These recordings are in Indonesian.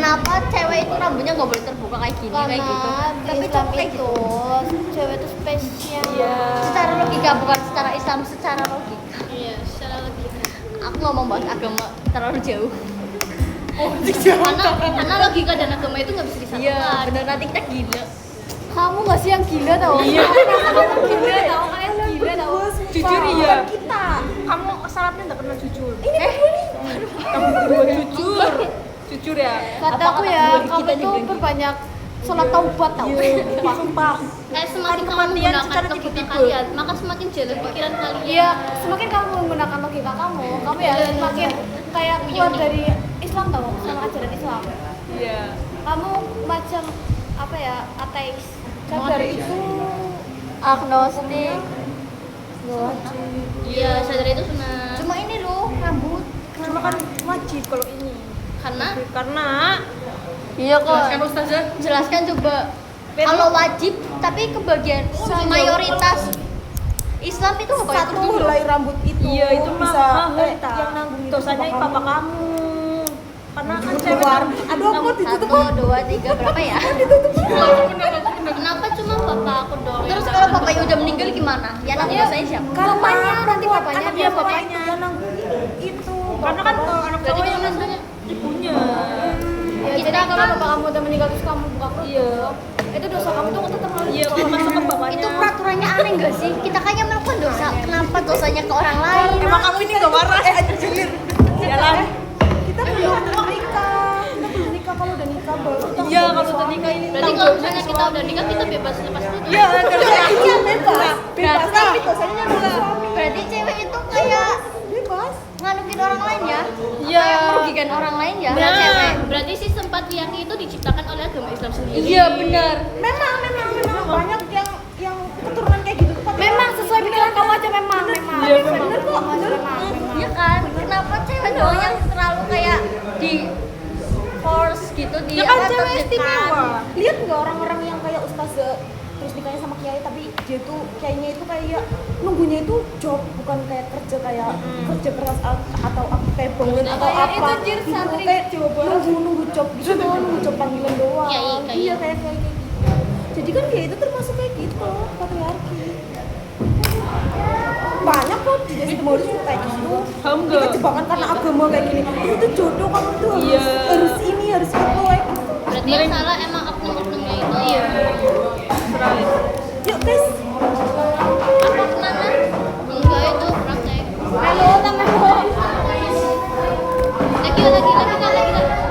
kenapa cewek itu rambutnya nggak boleh terbuka kayak gini Karena kayak gitu. di Tapi Islam cowok kayak itu cewek itu spesial. Iya. secara logika bukan secara Islam, secara logika. Iya, secara logika. Aku ngomong bahas agama terlalu jauh. Karena logika dan agama itu nggak bisa disatukan. Iya, bener nanti kita gila. Kamu nggak sih yang gila tau? Iya. Kamu gila tau, kalian gila tau. Jujur iya. Kita. Kamu salapnya nggak pernah jujur. Ini Kamu berdua jujur. Jujur ya. kataku ya, kamu tuh perbanyak sholat taubat tau. Sumpah. Semakin kamu kematian menggunakan secara logika tiba-tiba. kalian, maka semakin jalan pikiran kalian. Iya, semakin kamu menggunakan logika kamu ya semakin kayak keluar dari Islam tau, sama ajaran Islam. Iya. Kamu macam apa ya, ateis. Sadar itu Agnostik. Iya, sadar itu sunat. Cuma ini loh rambut. Cuma kan wajib kalau ini. Karena Iya kok. Jelaskan Ustazah. Jelaskan coba. Kalau wajib, tapi kebagian mayoritas Islam itu nggak pakai Satu kerudung. helai rambut itu Iya, itu bisa mahal, yang nanggung itu dosanya papa papa kamu. Karena kan cewek keluar. Aduh, aku ditutup. 1, 2, 3 berapa ya? kenapa cuma bapak aku dong? Terus kalau bapaknya udah meninggal gimana? Ya nanti dosanya siapa? bapaknya, nanti bapaknya Anak dia bapaknya yang nanggung itu. karena kan kalau anak berarti cowok kamu yang nanggung ibunya. Ya, jadi kalau bapak kamu udah meninggal terus kamu buka kerudung, itu dosa kamu tuh tetap harus Iya, masuk ke bapaknya. Itu peraturannya aneh nggak sih? Kita kayaknya melakukan dosa, kenapa dosanya ke orang lain? Emang kamu ini gak marah? Anjir. Jalan. Kita belum nikah. Kita belum nikah, kalau udah nikah baru kita Iya, ngobrol kalau udah suami. nikah ini berarti kalau misalnya kita udah nikah kita bebas lepas itu. Iya, Iya, bebas. Bebas Berarti- tapi dosanya nanggung suami. Berarti cewek itu kayak Bebas. nganukin orang lain ya? Iya. Kayak merugikan orang lain ya? Berarti, Cewek. berarti sistem patriarki itu diciptakan oleh agama Islam sendiri. Iya benar. Memang banyak yang keturunan kayak gitu. memang sesuai pikiran kamu aja memang Iya, bener kok. Bener. Iya kan? Kenapa cewek doang yang selalu kayak di force gitu di Ya kan apa, cewek tertekan? istimewa. Lihat nggak orang-orang yang kayak ustazah terus nikahnya sama kiai tapi dia tuh kayaknya itu kayak nunggunya itu job bukan kayak kerja kayak kerja keras atau apa kayak bangun atau kayak apa itu, Jir, santri kayak Jawa Barat. nunggu job gitu loh, nunggu job panggilan doang. Kiai. Iya kayak gitu. Jadi kan dia itu termasuk kayak gitu patriarki. Banyak kok di desa Timur itu kayak gitu. Paham Kita nggak? jebakan karena agama kayak gini. Itu jodoh kamu tuh Iya. harus ini harus itu kayak gitu. Berarti yang salah emang oknum-oknumnya itu. Iya. Serahin. Yuk guys. Apa kenapa? Enggak itu praktek. halo temanku. Lagi.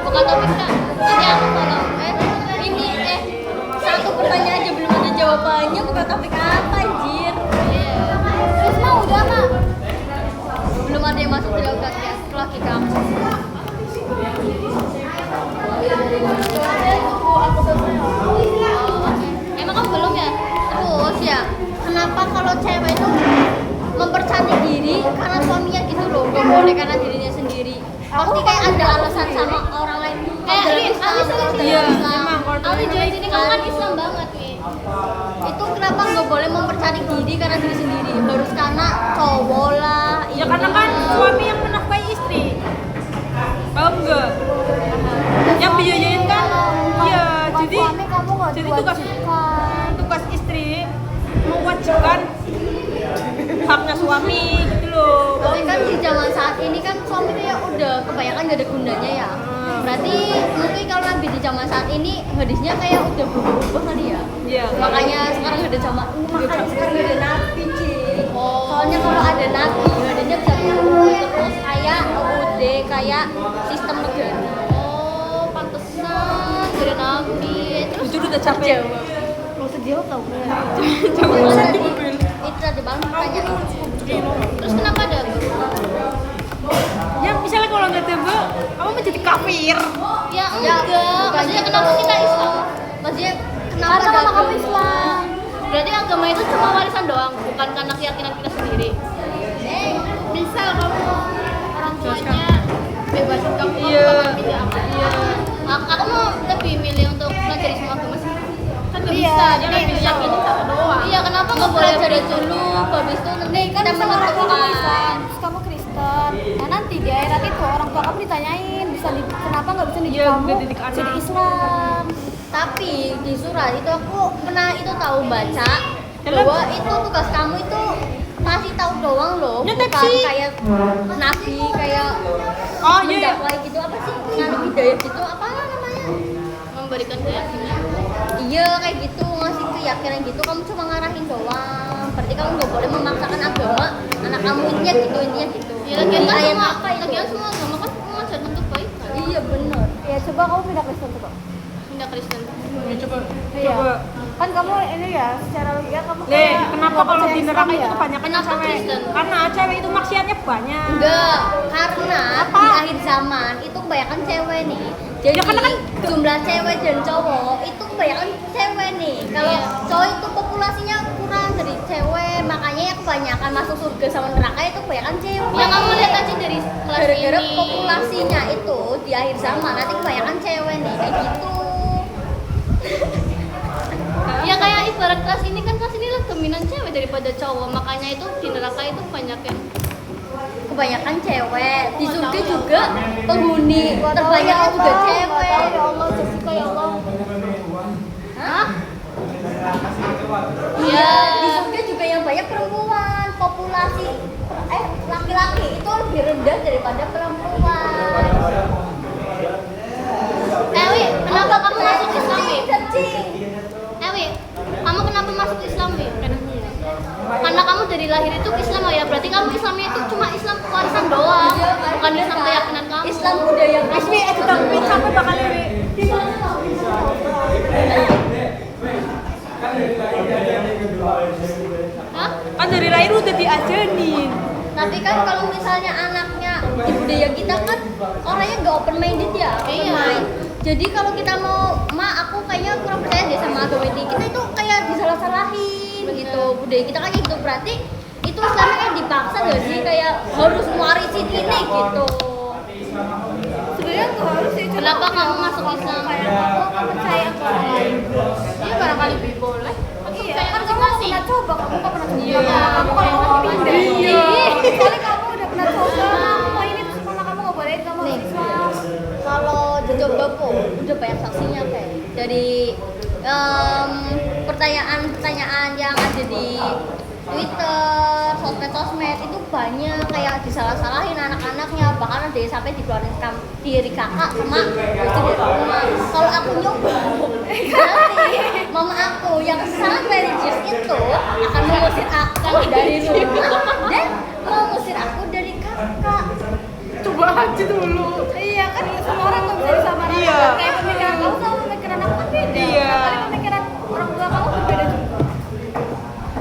Bukan topik kak. Nanti aku tolong. Ini satu pertanyaan aja belum ada jawabannya, bukan topik apa anjir. Terus mau udah mah. Belum ada yang masuk di logika aku. Emang kamu belum ya? Terus ya, kenapa kalau cewek itu mempercantik diri karena suaminya gitu loh, gak boleh karena dirinya sendiri. Pasti kayak ada alasan sama orang lain. Kayak Dalam ini, Islam, Ali sama dalam Iya, Islam. memang kalau Ali join sini kamu kan Islam banget nih. Itu kenapa nggak boleh mempercantik diri karena diri sendiri? Harus karena cowok lah. Ya karena kan suami yang menafkahi istri. Paham nggak? Yang biayain kan? Iya, jadi Suami kamu nggak jadi tugas diwajibkan. tugas istri mewajibkan haknya suami gitu loh. Tapi kan di zaman saat ini kan suami tuh ya udah kebanyakan gak ada gunanya ya. Berarti mungkin kalau Nabi di zaman saat ini hadisnya kayak udah berubah kali ya. Iya. Makanya sekarang gak ada zaman, makanya sekarang gak ada Nabi Ci. Soalnya kalau ada Nabi, hadisnya bisa berubah terus kayak UUD, kayak sistem negara. Oh, pantesan dari Nabi. Terus Jujur udah capek. Mau sejauh tau gue. Capek di mobil. Itu tadi bang tanya. terus kenapa ada? Ya misalnya kalau nggak tiba, kamu menjadi kafir. Ya enggak. Maksudnya kenapa kita Islam? Maksudnya kenapa Karena mama ada kamu Islam. Berarti agama itu cuma warisan doang, bukan karena keyakinan kita sendiri. Misal kamu orang tuanya bebasin kamu Iya. kamu tidak. Aku mau lebih milih untuk belajar semua agama sih. Kan nggak Iya, bisa, dia nih, lebih yakin satu doang. Iya, kenapa nggak boleh belajar dulu? Habis itu nanti Kan kita misalnya orang tua kamu menentukan. Islam, terus kamu Kristen. Nah nanti di akhirat itu orang tua kamu ditanyain, kenapa nggak bisa dijawab Iya, kamu udah didik anak. jadi Islam. Tapi di surat itu aku pernah itu tahu baca Dalam- bahwa itu tugas kamu itu kasih tahu doang loh, Nyetep bukan sih. kayak nabi kayak Oh iya. mendakwai gitu apa sih ngasih hidayah gitu apa namanya? Memberikan keyakinan. Iya kayak gitu ngasih keyakinan gitu kamu cuma ngarahin doang. Berarti kamu nggak boleh memaksakan agama anak kamu intinya gitu. Ya lagian Di kan ayat semua apa itu? lagian semua agama kan mengajarkan kebaikan. Iya benar. Ya coba kamu pindah Kristen coba. Pindah Kristen. Iya. Coba. Kan kamu ini ya secara logika kamu Le, kayak kenapa nggak kalau percaya di Islam neraka itu ya? kebanyakan Kenapa cewek? Kristen? Karena cewek itu maksiatnya banyak. Enggak, karena Apa? di akhir zaman itu kebanyakan cewek nih. Jadi Ya, karena kan jumlah cewek dan cowok itu kebanyakan cewek nih. Kalau Iya. cowok itu populasinya kurang dari cewek, makanya yang kebanyakan masuk surga sama neraka itu kebanyakan cewek. Ya kamu lihat aja dari kelas Gara-gara ini. populasinya itu di akhir zaman nanti kebanyakan cewek nih kayak gitu. Ya kayak ibarat kelas ini kan kelas ini lah dominan cewek daripada cowok, makanya itu di neraka itu banyak yang Kebanyakan cewek. Di surga juga penghuni terbanyaknya juga cewek. Ya Allah, Jessica ya Allah. Hah? Iya. Di surga juga yang banyak perempuan, populasi laki-laki itu lebih rendah daripada perempuan. Wi, kenapa kamu masuk Islam, Wi? Cacing. Wi, kamu kenapa masuk Islam, Wi? Karena kamu dari lahir itu Islam ya, berarti kamu Islamnya itu cuma Islam warisan doang, bukan Islam keyakinan kamu. Islam budaya Resmi ditangkapin sampai bakal lewe. Hah? Kan dari lahir udah diajarin. Tapi kan kalau misalnya anaknya di budaya kita kan orangnya nggak open minded ya, open Iya. mind. Jadi kalau kita mau, aku kayaknya kurang percaya deh sama agama ini. Kita itu kayak disalah-salahin gitu. Budaya kita kan gitu, berarti itu Islamnya kan dipaksa gak sih kayak harus warisin ini gitu. Sebenarnya nggak harus sih. cuma Kenapa kamu masuk Islam? kayak kamu percaya ke orang lain. Iya, barangkali boleh. Iya, Kayak kan kamu nggak masing-masing. pernah coba, kamu nggak pernah coba. Iya. Kamu kalau kamu pindah. Iya. Kecuali kamu udah pernah coba, kamu mau ini terus malah kamu nggak bolehin kamu harus Islam. Kalau dicoba kok udah banyak saksinya kayak dari pertanyaan-pertanyaan yang ada di Twitter, sosmed itu banyak kayak disalah-salahin anak-anaknya, bahkan ada yang sampai dikeluarin diri kakak sama bocah dari rumah. Kalau aku nyoba, nanti mama aku yang sangat religius itu akan mengusir aku dari rumah dan mengusir aku dari kakak. Coba aja dulu. Iya kan semua orang nggak bisa disamaratakan. Iya. Kayak pemikiran kamu sama pemikiran aku kan beda. Iya. Kali pemikiran orang tua kamu berbeda juga.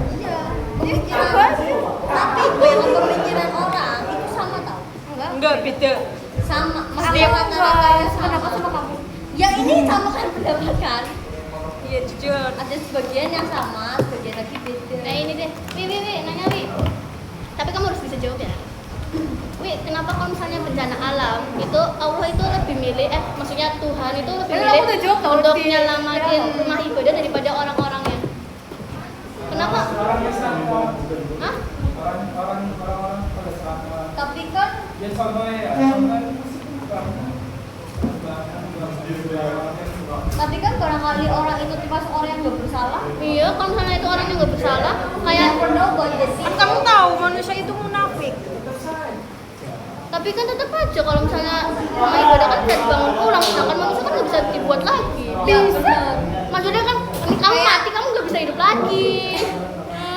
Iya. Jadi coba aja. Tapi bayangan pemikiran orang itu sama tau? Enggak beda. Sama. Aku Maksudnya nggak kata-katanya sependapat sama. sama kamu. Yang ini sama kan pendapat kan? Iya jujur. Ada sebagian yang sama, sebagian lagi beda. Nah ini deh, Wi, nanya Wi. Tapi kamu harus bisa jawab ya. Wi, kenapa kalau misalnya bencana alam itu Allah itu lebih milih, maksudnya Tuhan itu lebih Aku milih udah jawab tau, untuk di- nyelamatin ya. rumah ibadah daripada orang-orangnya? Kenapa? Hah? Tapi kan tapi kan barangkali orang itu termasuk orang yang gak bersalah. Iya, kalau misalnya itu orang yang nggak bersalah, kayak Never know about the sin. Kan kamu tahu manusia itu munafik. tapi kan tetap aja kalau misalnya rumah ibadah kan bisa dibangun ulang, sedangkan manusia kan nggak bisa dibuat lagi. Ya, benar. Maksudnya kan kamu mati, kamu nggak bisa hidup lagi.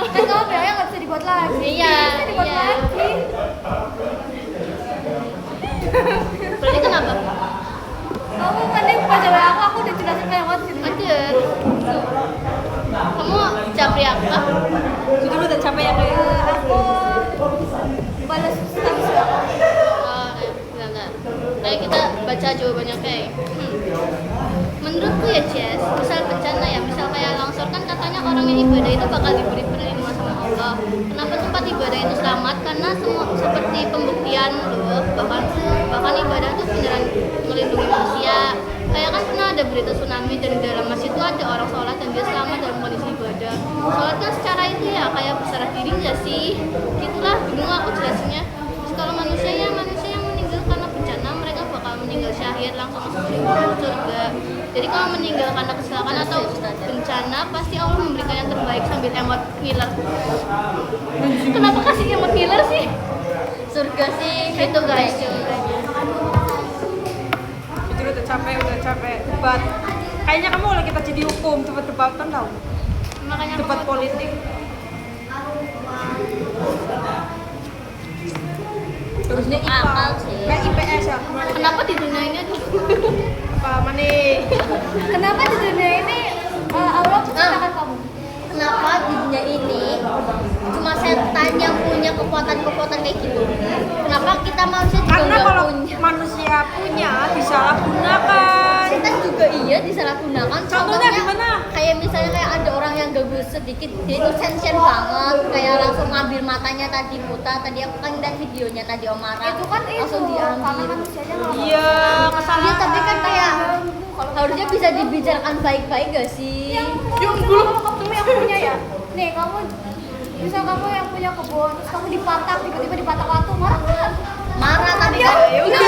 Kan kamu bilangnya nggak bisa dibuat lagi. Iya, Bisa dibuat iya. lagi. Berarti kenapa? Kamu mending baca WA aku udah jelasin banyak banget sih. Ajar. Kamu capri apa? Sudah udah capek ya kayak. Aku balas status WA. Oh, enggak. Kayak kita baca jawabannya kayak. Menurutku ya Jess, misal bencana ya, misal kayak longsor kan katanya orang yang ibadah itu bakal diberi perlindungan sama Allah. Kenapa tempat ibadah itu selamat? Karena semua seperti pembuktian loh, bahkan ibadah itu beneran melindungi manusia. Kayak kan pernah ada berita tsunami dan di dalam masjid itu ada orang sholat dan dia selamat dalam kondisi ibadah. Sholat kan secara itu ya kayak berserah diri nggak sih? Gitulah, bingung aku jelasinnya. Terus kalau manusia yang meninggal karena bencana, mereka bakal meninggal syahid. takdir langsung masuk surga. Jadi kalau meninggal karena kecelakaan atau bencana pasti Allah memberikan yang terbaik sambil emot ngiler. Kenapa kasih emot ngiler sih? Surga sih Gitu guys. Jujur udah capek debat. Kayaknya kamu kalau kita jadi hukum debat-debatan tau. Makanya Debat aku- politik. Terusnya akal sih. Kayak IPS ya. Kenapa di dunia ini ada Apa mana? Kenapa di dunia ini Allah menciptakan kamu? Kenapa di dunia ini cuma setan yang punya kekuatan-kekuatan kayak gitu? Kenapa kita manusia juga Karena nggak kalau punya? manusia punya disalahgunakan. Setan juga iya disalahgunakan. Contohnya gimana? Kayak misalnya kayak ada orang yang ganggu sedikit, dia itu sensien banget, kayak langsung ngambil matanya tadi buta. Tadi aku kan lihat videonya tadi Omara. Itu kan itu langsung karena diambil. manusianya nggak Iya, Iya, kesalahan. tapi kan kayak kalau harusnya bisa dibicarakan baik-baik gak sih? yang belum kamu yang punya ya. Nih kamu misal kamu yang punya kebun terus kamu dipatak tiba-tiba dipatak watu marah kan? Marah tapi Ya, kan Ya udah,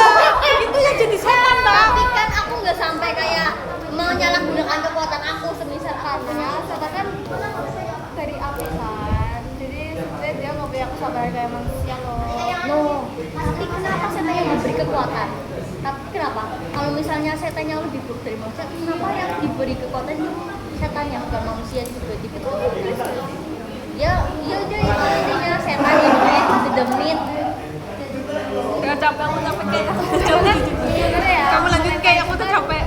itu yang jadi setan dah. tapi kan aku nggak sampai kayak menyalahgunakan kekuatan aku semisal Karena setan kan dari api kan. Jadi sebenarnya dia nggak punya kesabaran kayak manusia loh. no, tapi kenapa setan yang diberi kekuatan? Tapi kenapa? Kalau misalnya setan yang lebih buruk dari manusia, kenapa yang diberi kekuatan itu setannya bukan manusia juga? Itu kan iblis. Ya, iya dia itu intinya setan iblis, demit. Gak capek, aku capek kayak capek. Sebenarnya ya. Kamu lanjut kayak aku tuh capek.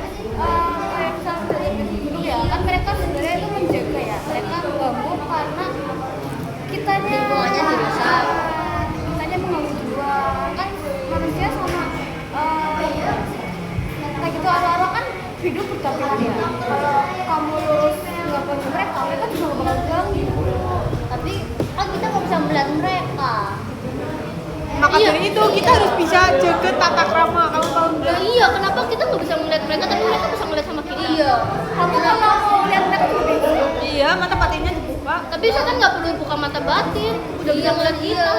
Kayak misalnya dari dulu ya kan mereka sebenarnya itu menjaga ya. Mereka ganggu karena kitanya Lingkungannya dirusak. kitanya mengganggu jiwa kan manusia sama kayak gitu arwah-arwah kan hidup berdampingan ya. Kalau kamu lurus nggak ganggu mereka juga nggak bakal ganggu. Tapi kan kita nggak bisa melihat mereka. Maka Iya. dari itu kita harus bisa jaga tata krama. Kamu tahu Ya, nggak? iya, kenapa kita nggak bisa melihat mereka tapi mereka bisa melihat sama kita? Iya. Kamu kalau mau lihat mereka juga bisa. Iya, mata batinnya dibuka. Tapi setan nggak perlu buka mata batin, udah bisa melihat kita.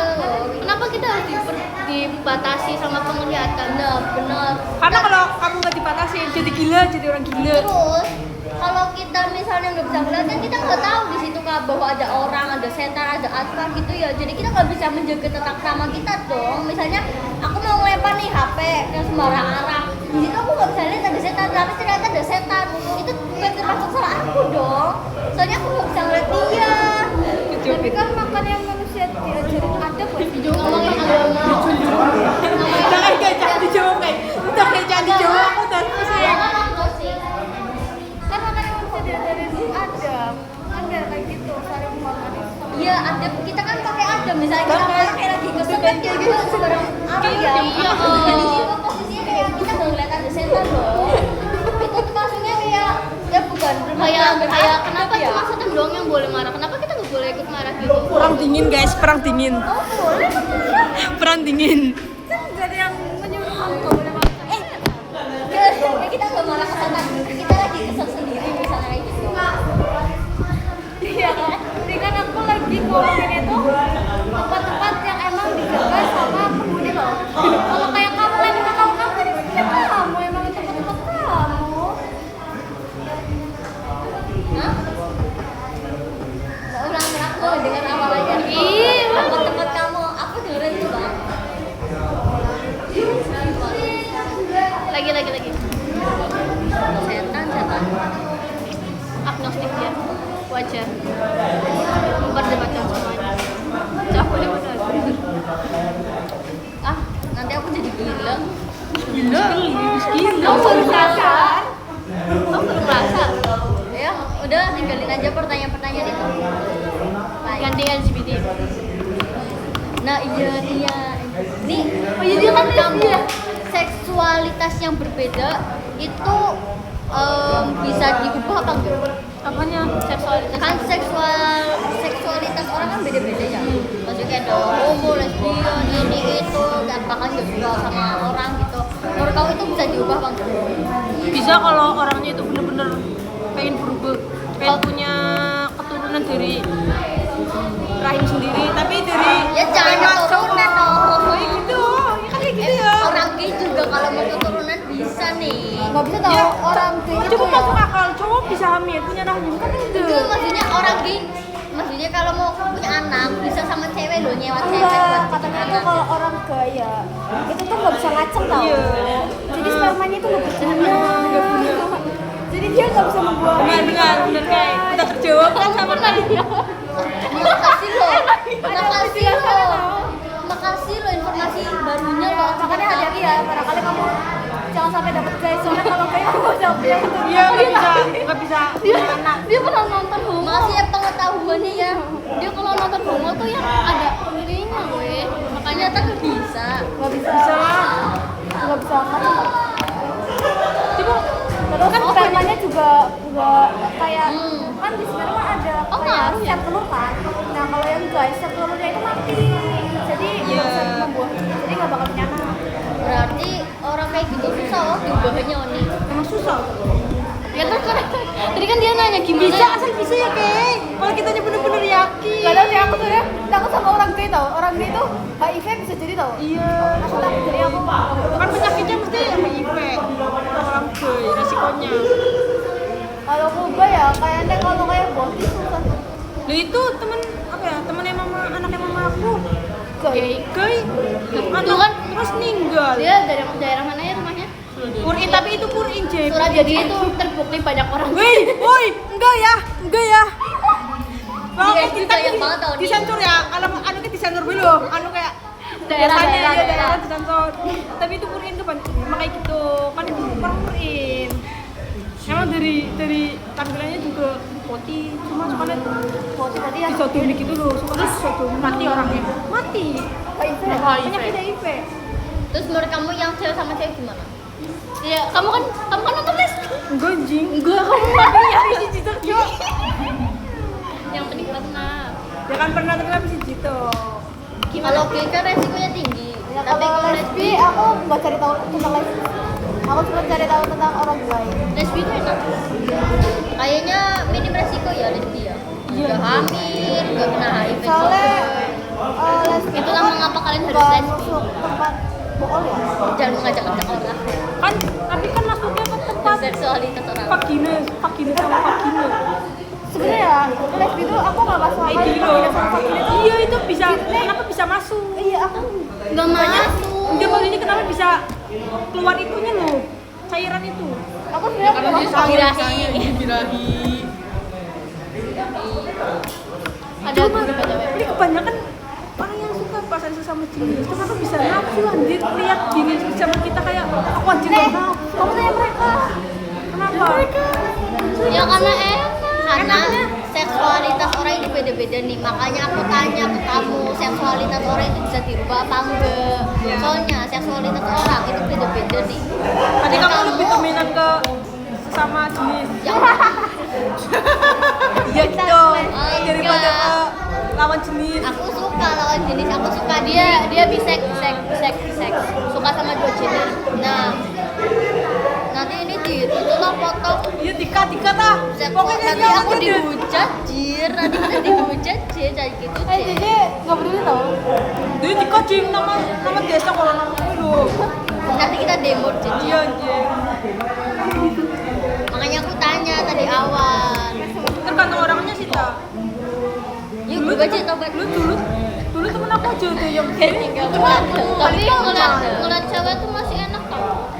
Kenapa kita harus dibatasi sama penglihatan? Benar. Karena kalau kamu nggak dibatasin, jadi gila, jadi orang gila. Terus kalau kita misalnya nggak bisa melihat kan kita nggak tahu di situ kan bahwa ada orang, ada setan, ada apa gitu ya. Jadi kita nggak bisa menjaga tata krama kita dong. Misalnya aku mau ngelempar nih HP ke sembarang arah. Di situ aku nggak bisa lihat ada setan, tapi ternyata ada setan. Itu bukan termasuk salah aku dong. Soalnya aku nggak bisa ngeliat dia. Tapi kan makanya manusia diajarin adab buat Ngomongin agama. Jangan kayak jangan dijawab kayak, udah kayak jangan dijawab aku udah pusing. kan makanya manusia diajarin adab kan biar kayak gitu saling menghormati sama Iya, ada kita kan pakai ada misalnya kita pakai lagi kesel kan kayak gitu sembarang arah ya. Iya. Jadi situ posisinya kayak kita nggak ngeliat ada setan loh. Itu tuh maksudnya kayak ya bukan Kayak kenapa ya? cuma setan doang yang boleh marah? Kenapa kita nggak boleh ikut marah gitu? Perang dingin guys, perang dingin. Oh boleh Perang dingin. kan nggak ada yang menyuruh kamu nggak boleh makan ya kita nggak marah ke setan, kita lagi kesel sendiri misalnya kayak gitu. iya kan jadi kan aku lagi ngomongin itu tempat-tempat yang emang dijaga sama penghuni loh kalau kayak kamu lagi nakal kamu kan siapa kamu emang itu tempat kamu Hah? Nggak ulang aku dengan awal aja. Ih, tempat-tempat kamu, aku dengerin tuh bang. Lagi. Setan. Agnostik dia. Wajar. Memperdebatkan semuanya. Capek benar. Ah, nanti aku jadi gila. Gila. Kamu baru sadar. Kamu belum merasa? Ya, udah tinggalin aja pertanyaan-pertanyaan itu. Baik. Ganti LGBT. Nah iya. Nih, dia kan kamu lesbian. seksualitas yang berbeda itu bisa diubah apa enggak? Apanya? Seksualitas. Kan seksualitas orang kan beda-beda ya. Maksudnya ada homo, lesbian, ini itu, dan bahkan juga suka sama orang gitu. Menurut kamu itu bisa diubah apa enggak? Bisa kalau orangnya itu bener-bener pengen berubah, pengen punya keturunan dari rahim sendiri, tapi dari Ya jangan keturunan dong. Oh gitu, ya kan kayak gitu ya. Orang gay juga kalau mau keturunan bisa nih. nggak bisa tahu Ya, orang gay itu coba ya. masuk akal, cowok bisa hamil punya rahim kan Itu enggak. maksudnya orang gay, maksudnya kalau mau punya anak bisa sama cewek loh, nyewa cewek Enggak, buat bikin katanya itu anak. kalau orang gaya itu tuh nggak bisa ngaceng tau. Iya. Jadi spermanya itu nggak berguna. Jadi dia nggak bisa membuat. Benar kayak kita terjawab kan sama tadi. Makasih loh, makasih loh informasi barunya loh. Makanya hati-hati ya, barangkali kamu jangan sampai dapet guys. Soalnya kalau kayak kamu jawab yang Iya nggak bisa punya anak. Dia pernah nonton Homo. Makasih ya pengetahuannya ya. Dia kalau nonton Homo tuh yang ada ininya gue. Makanya tak bisa. nggak bisa. Bisa lah. Nggak bisa ngaceng. Coba Terus Kan spermanya juga nggak kayak kan di sperma ada Oh, kayak ngaruh ya? sel telur kan. Nah kalau yang guys sel telurnya itu mati. Jadi Iya. nggak bisa membuat. Jadi nggak bakal punya anak. Berarti orang kayak gitu susah loh diubahnya Oni. emang susah. Ya terus kan tadi kan dia nanya gimana? Bisa asal bisa ya kek. Kalau kitanya bener-bener yakin. Gak tau sih aku tuh ya takut sama orang gay tau. Orang gay itu HIV bisa jadi tau. Iya. Aku takut jadi aku. Kan penyakitnya mesti HIV. Orang gay resikonya. Kalau aku enggak ya kayaknya kalau kayak boti susah. Lah itu temen apa ya? Temennya mama, anaknya mama aku. Gay. Gay. Itu kan Terus meninggal. dia dari daerah mana ya rumahnya? Purin tapi itu Purin J. Surat jadi itu terbukti banyak orang. Woi, enggak ya. Bang, Iya, itu banyak di- banget tau, Di. disensor ya. Anu kita disensor dulu. Anu kayak Daerah, biasanya daerah, ya daerah. daerah disensor. Tapi itu Purin tuh emang kayak gitu. Kan itu orang Purin. Emang dari tampilannya juga putih, cuma suka liat Boti tadi ya. disodomi gitu loh, suka disodomi mati orangnya. Mati. HIV. Penyakit HIV. Terus menurut kamu yang cewek sama cewek gimana? Iya, kamu kan nonton lesbi. Enggak anjing. Enggak, kamu mati ya. Yang Yang tadi pernah. ya kan pernah tapi apa sih gitu. Kalau gay kan resikonya tinggi. Ya, Tapi kalau kalau lesbi aku nggak cari tahu tentang lesbi. Aku cuma cari tahu tentang orang gay. lesbi itu enak. Kayaknya minim resiko ya lesbi ya. Nggak hamil, nggak kena HIV. Soalnya lesbi Itulah mengapa kalian harus nggak lesbi. masuk tempat bohong ya. Jangan mengajak-ajak orang. Kan tapi kan masuknya ke tempat Seksualitas orang. vagina sama vagina. Sebenarnya ya lesbi itu aku nggak masuk akal. Kayak gitu. Vagina sama vagina itu. Iya itu bisa. Kenapa bisa masuk? Iya aku Nggak masuk. Dia maksudnya kenapa bisa keluar itunya loh, cairan itu. aku sebenarnya nggak masuk akal. Birahi. Ada Cuma beberapa cewek. ini kebanyakan orang yang suka pacaran sesama jenis. Kenapa bisa nafsu anjir lihat jenis sama kita kayak aku anjir nggak nafsu. Kamu tanya mereka. Kenapa? Ya karena enak. Karena seksualitas orang itu beda-beda nih. Makanya aku tanya ke kamu, seksualitas orang itu bisa dirubah apa enggak? Soalnya seksualitas orang itu beda-beda nih. Tadi kamu lebih dominan ke sesama jenis. Yang Iya gitu. Oh, Daripada enggak. ke lawan jenis. aku suka lawan jenis, aku suka dia bisek, suka sama dua jenis. Nah, nanti ini itulah potong. Iya dikat ah. Pokoknya Nanti aku dihujat, jir. Nanti kita dihujat, jir, kayak gitu. Jir. Jadi nggak peduli tau. Dia dikat jing nama desa kalau nama itu. Nanti kita demo, jir. Iya anjir. Makanya aku tanya tadi awal. Tergantung orangnya sih tak. Yuk, gue baca tobat. Dulu temen aku aja tuh yang Enggak pernah. Tapi ngeliat cewek tuh masih enak tau.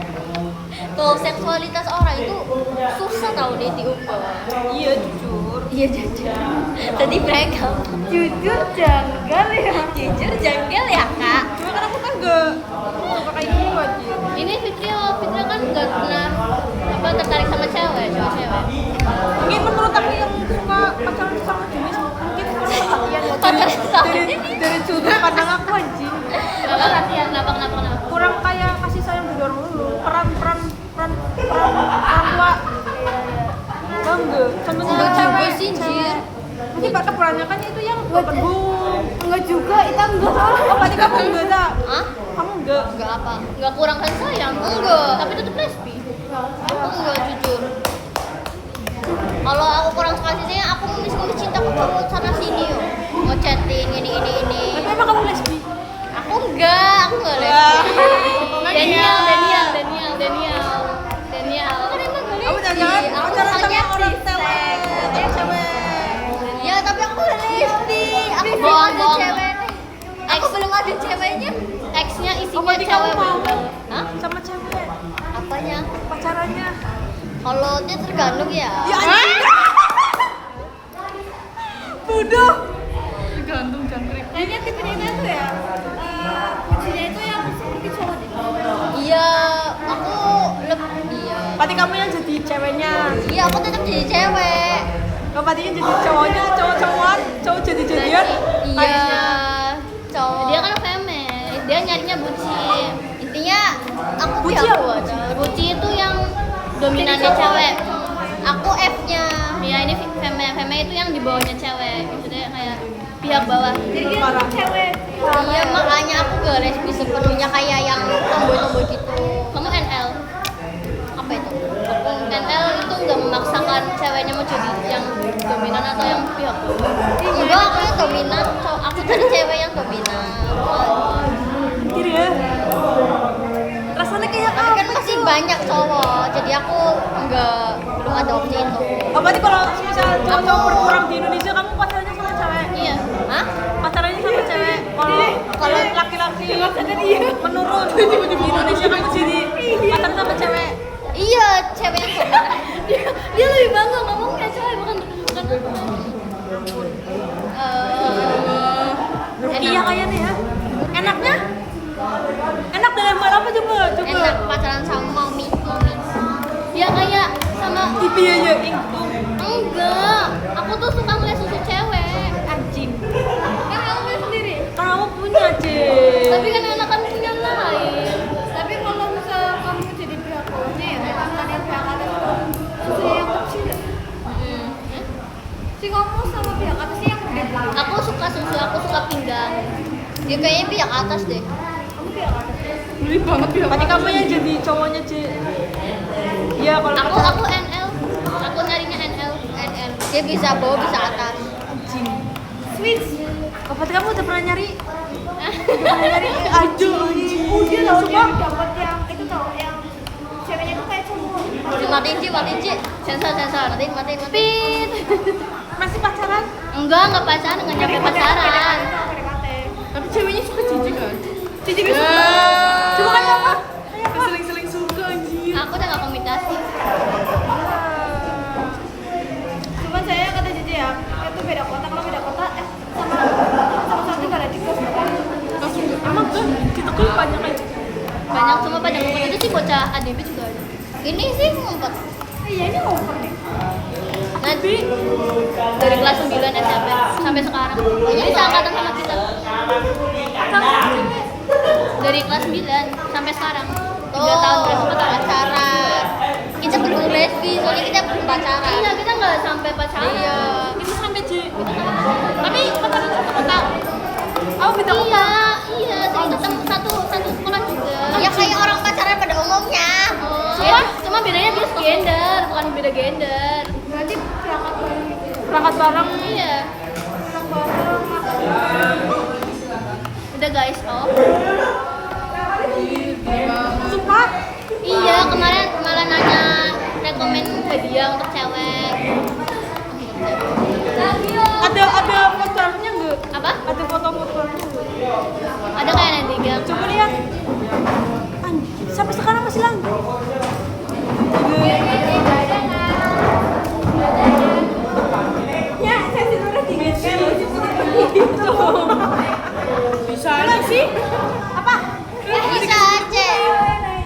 Tuh seksualitas orang itu susah tau dia diubah. iya jujur. Iya jujur. Tadi mereka Jujur janggal ya. jujur janggal ya kak. Cuma kan aku kan gak suka kayak gitu aja. Ini Fitri kan nggak pernah tertarik sama cewek. Mungkin menurut aku yang suka pacaran sama jenis mungkin dari sudut pandang aku anjing. Kenapa? Kurang kayak kasih sayang dari orang dulu. Peran orang tua. Enggak. Contohnya Enggak juga cewek. sih, Jir. Mungkin bakal perannya kan itu yang perbung. Enggak juga, itu enggak. Oh berarti kamu enggak tak? Hah? Kamu enggak? Enggak apa? Enggak kurang kasih sayang? Enggak. Tapi tetap lesbi. Aku enggak jujur. Kalau aku kurang kasih sayang, aku nulis cinta ke cowok sana sini yo. Mau chatting ini. Tapi emang kamu lesbi? Aku enggak lesbi. Daniel. intinya berarti kamu cewek mau? bener. Hah? Sama cewek Apanya? pacarannya? Kalau dia tergantung ya. Bodoh. Gantung jangkrik. Kayaknya tipenya itu ya, kuncinya itu yang seperti cowok deh. Iya, aku lebih iya. Berarti kamu yang jadi ceweknya. Iya, aku tetap jadi cewek. Kamu berarti yang jadi cowoknya, cowok-cowokan, cowok jadi-jadian. Iya, cowok. Dia kan female, dia nyarinya bucin. Intinya aku Buci pihak apa? buat. Bucin itu yang dominannya cewek. Aku F-nya. Ya ini female, female itu yang di bawahnya cewek. Maksudnya kayak pihak bawah. Jadi dia tuh cewek. Iya, makanya aku gak lesbi sepenuhnya kayak yang tomboy-tomboy gitu. Kamu NL. Apa itu? NL itu nggak memaksakan ceweknya mau jadi yang dominan atau yang pihak bawah. Enggak, aku yang dominan. Aku cari cewek yang dominan. Gini ya. Rasanya kayak Tapi kan masih banyak cowok, jadi aku belum ada opsi itu. Oh, berarti kalau misal cowok-cowok berkurang di Indonesia, kamu pacarannya sama cewek? Iya. Hah? Pacarannya sama cewek. Kalau laki-laki menurun di Indonesia, kamu jadi pacaran sama cewek. Iya, cewek yang dominan. Dia lebih bangga ngomongnya cewek bukan. Iya kayaknya ya. Enaknya? Enak dalam hal apa coba? Enak pacaran sama mami. Ya kayak sama Iya itu. enggak. Aku tuh suka ngeliat susu cewek. Anjing. Kan kamu punya sendiri. Kamu punya, Cek. Tapi kan enak kan punya lain. Tapi kalau misal kamu jadi pihak bawahnya ya, memang kan yang pihak atas itu susunya yang kecil ya. Si kamu sama pihak atasnya yang gede. Aku suka susu, aku suka pinggang. Dia kayaknya pihak atas deh. Kamu pihak atas. Beli banget ya. Berarti kamu yang jadi cowoknya, Cek. Iya, kalau Aku NL. Aku nyarinya NL. NN. Dia bisa bawah, bisa atas. anjing. Switch. Oh, berarti kamu udah pernah nyari? Udah pernah nyari? Aduh, Dia tahu dia dapat yang itu tahu yang ceweknya tuh kayak cowok. Matiin Ci. Sensor. Nanti matiin. Pit. masih pacaran? Enggak pacaran, enggak nyampe pacaran. Tapi ceweknya suka cici kan? Cici bisa. Coba kayak apa? Seling-seling suka anjir. Aku udah nggak komunikasi. Cuman saya kata Cici ya, itu beda kota. Kalau beda kota, sama satu gak ada di kos kan? Emang kan kita kan banyak aja. Banyak cuma banyak ngumpet itu sih bocah ADB juga ada. Ini sih ngumpet. Iya ini over nih. Nanti dari kelas 9 SMP sampai sekarang. Jadi seangkatan sama kita. Dari kelas 9 sampai sekarang. 3 tahun berapa pacaran. Kita belum lesbi, soalnya kita belum pacaran. Iya, kita nggak sampai pacaran. Iya. Itu sampai Ci. Tapi pacaran satu kota. Oh, beda kota. Iya, sering ketemu satu sekolah juga. Ya kayak orang pacaran pada umumnya. Cuma bedanya dia gender, bukan beda gender. Berarti berangkat bareng gitu. Berangkat bareng. Iya. Udah guys, Sumpah. Iya, kemarin malah nanya rekomen hadiah untuk cewek. Ada fotonya enggak? Apa? Ada foto-fotonya enggak? Ada kayak nanti gang. Coba lihat. Anjir, sampai sekarang masih lanjut. Ya, saya tidurnya tinggi sekali. Bisa aja sih. Apa? Bisa aja.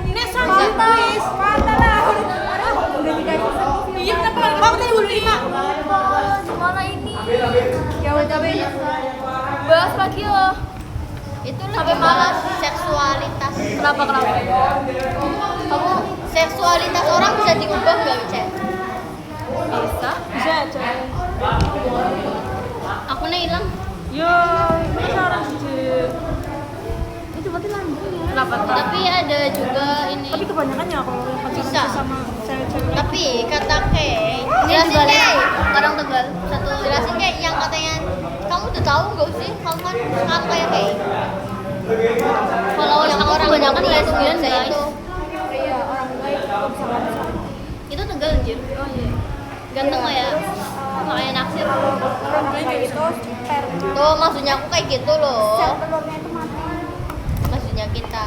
Ini sama guys. Mantap lah. Udah dikasih. Iya, kenapa? Kamu tadi udah 5. Gimana ini? Ya udah beda. Bahas lagi yo. Itu lebih malas seksualitas. Kenapa? Kamu seksualitas orang bisa diubah nggak, Cek? Bisa aja. Akunnya hilang. Yo, penasaran sih. Itu berarti lanjut ya. Kenapa? Tapi ada juga ini. Tapi kebanyakan ya kalau yang pacaran Bisa. sama cewek-cewek. Tapi kata Kay, Ini jelasin juga Kay. orang Tegal. Satu Jelasin Kay yang katanya kamu udah tahu nggak sih? Kamu kan sekarang kayak Kay. Kalau yang orang kebanyakan lesbian Saya guys. itu. Iya, orang baik bisa. Itu Tegal anjir. Oh iya. Ganteng lah ya. Makanya naksir. Orang baik itu sperma. Tuh maksudnya aku kayak gitu loh. Sel telurnya itu mati. Maksudnya kita.